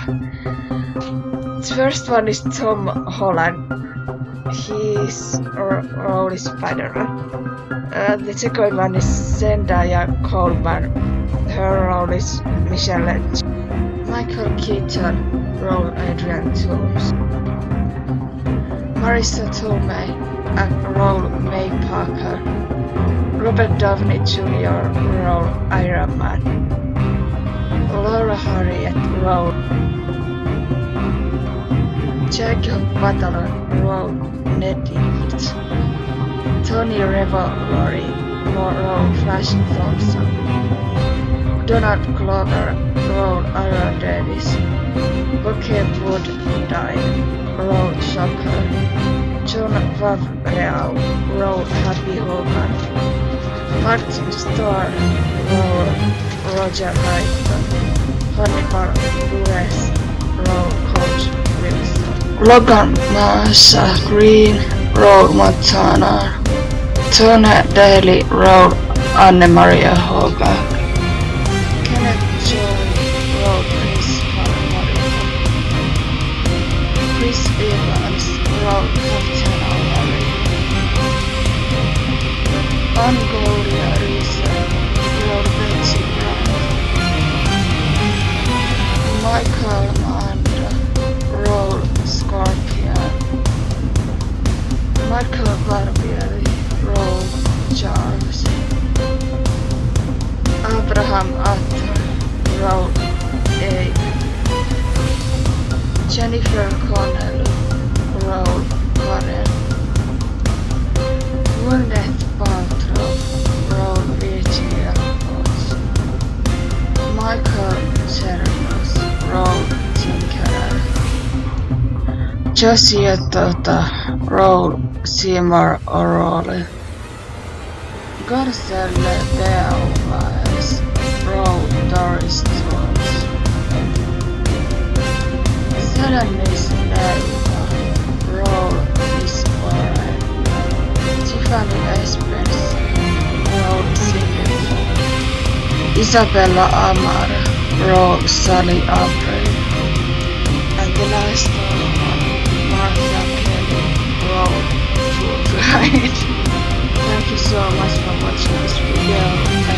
The first one is Tom Holland. His role is Spider-Man. The second one is Zendaya Coleman. Her role is Michelle Lynch. Michael Keaton, role Adrian Toomes. Marissa Tomei, role May Parker. Robert Downey Jr., role Iron Man. Laura Harriet, role Jacob Batalon, role Ned Leeds. Tony Revolori, role Flash Thompson. Donald Glover, role Aaron Davis. Bokeh Woodbine, role Shocker. John Favreau, role Happy Hogan. Martin Starr, role Roger Rabbit. Hannibal Buress, role Coach Wilson. Logan Masha Green, role Montana. Tone Daly, role Anne-Maria Hogak. Kenneth Joy, role Chris Harmonic. Chris Evans, role Captain America. Angolia Risa, role Betsy Grant. Michael Manda, role Scorpion. Michael Barbieri, role Charles. Abraham Atta, role Abe. Jennifer Connelly, role Karen. Gwyneth Paltrow, role Virginia Fox. Michael Cernus, role Tim Carell. Josia Tota, role Seymour O'Reilly. Garcelle Beauvais, role Doris Jones. Selenis Neva, role Miss Warren. Tiffany Espens, role Singapore. Isabella Amara, role Sally Aubrey. And the last one, Martha Kelly, role Truth Light. Thank you so much for watching this video.